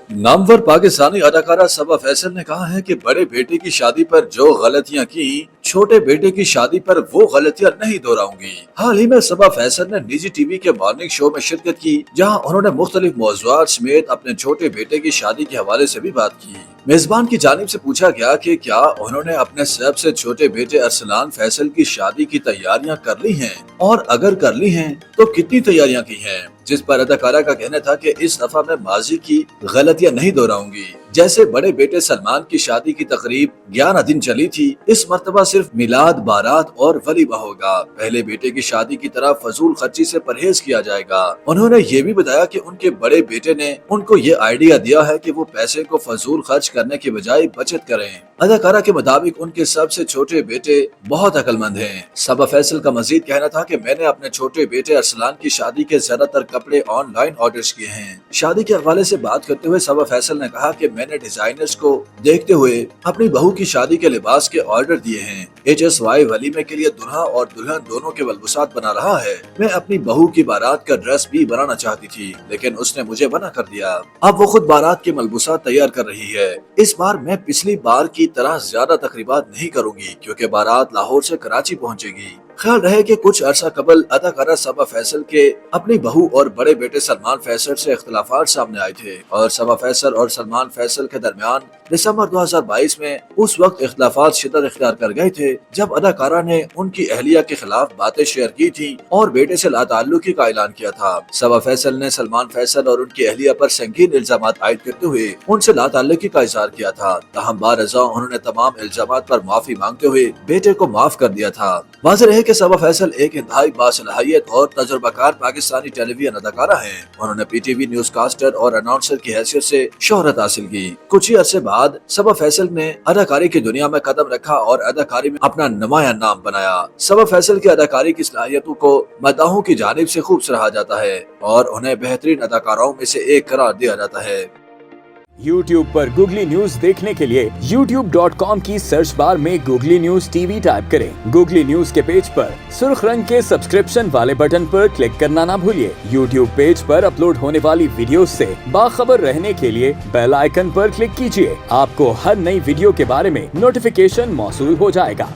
नामवर पाकिस्तानी अदाकारा सबा फैसल ने कहा है कि बड़े बेटे की शादी पर जो गलतियां की, छोटे बेटे की शादी पर वो गलतियां नहीं दोहराऊंगी। हाल ही में सबा फैसल ने निजी टीवी के मॉर्निंग शो में शिरकत की, जहां उन्होंने मुख्तलिफ मौज़ूआत समेत अपने छोटे बेटे की शादी के हवाले से भी बात की। मेजबान की जानिब से पूछा गया कि क्या उन्होंने अपने सबसे छोटे बेटे अरसलान फैसल की शादी की तैयारियां कर ली हैं, और अगर कर ली हैं तो कितनी तैयारियां की हैं, जिस पर अदाकारा का कहना था कि इस दफा मैं माजी की गलतियां नहीं दोहराऊंगी। जैसे बड़े बेटे सलमान की शादी की तकरीब 11 दिन चली थी, इस मर्तबा सिर्फ मिलाद, बारात और वलीमा होगा। पहले बेटे की शादी की तरह फजूल खर्ची से परहेज किया जाएगा। उन्होंने ये भी बताया कि उनके बड़े बेटे ने उनको ये आइडिया दिया है कि वो पैसे को फजूल खर्च करने की बजाय बचत करें। अदाकारा के मुताबिक उनके सबसे छोटे बेटे बहुत अक्लमंद हैं। सबा फैसल का मजीद कहना था कि मैंने अपने छोटे बेटे अरसलान की शादी के ज्यादातर कपड़े ऑनलाइन ऑर्डर्स किए हैं। शादी के हवाले से बात करते हुए सबा फैसल ने कहा कि मैंने डिजाइनर्स को देखते हुए अपनी बहू की शादी के लिबास के ऑर्डर दिए हैं। HSY वलीमे के लिए दुल्हा और दुल्हन दोनों के मलबूसात बना रहा है। मैं अपनी बहू की बारात का ड्रेस भी बनाना चाहती थी, लेकिन उसने मुझे मना कर दिया। अब वो खुद बारात के मलबूसात तैयार कर रही है। इस बार मैं पिछली बार की तरह ज्यादा तकरीबात नहीं करूंगी, क्योंकि बारात लाहौर से कराची पहुंचेगी। ख्याल रहे कि कुछ अरसा कबल अदाकारा सबा फैसल के अपनी बहू और बड़े बेटे सलमान फैसल से इख्तिलाफात सामने आए थे, और सबा फैसल और सलमान फैसल के दरमियान दिसंबर 2022 में उस वक्त इख्तिलाफात शिद्दत इख्तियार कर गए थे, जब अदाकारा ने उनकी अहलिया के खिलाफ बातें शेयर की थी और बेटे से लाताल्लुकी का ऐलान किया था। सबा फैसल ने सलमान फैसल और उनकी अहलिया पर संगीन इल्जामात आयद करते हुए उनसे लाताल्लुकी का इजहार किया था। तहम बारज़ा उन्होंने तमाम इल्जामात पर माफी मांगते हुए बेटे को माफ कर दिया था। वाज़ेह रहे कि सबा फैसल एक इंतहाई बासलाहियत और तजुर्बाकार पाकिस्तानी टेलीविजन अदाकारा हैं। उन्होंने PTV न्यूज कास्टर और अनाउंसर की हैसियत से शोहरत हासिल की। कुछ ही अरसे बाद सबा फैसल ने अदाकारी की दुनिया में कदम रखा और अदाकारी में अपना नुमाया नाम बनाया। सबा फैसल की अदाकारी की सलाहियतों को मदाहों की जानिब से खूब सराहा जाता है और उन्हें बेहतरीन अदाकाराओं में से एक करार दिया जाता है। YouTube पर गूगली न्यूज देखने के लिए youtube.com की सर्च बार में गूगली न्यूज TV टाइप करें। गूगली न्यूज के पेज पर सुर्ख रंग के सब्सक्रिप्शन वाले बटन पर क्लिक करना ना भूलिए। YouTube पेज पर अपलोड होने वाली वीडियोस से बाखबर रहने के लिए बेल आइकन पर क्लिक कीजिए। आपको हर नई वीडियो के बारे में नोटिफिकेशन मौसूल हो जाएगा।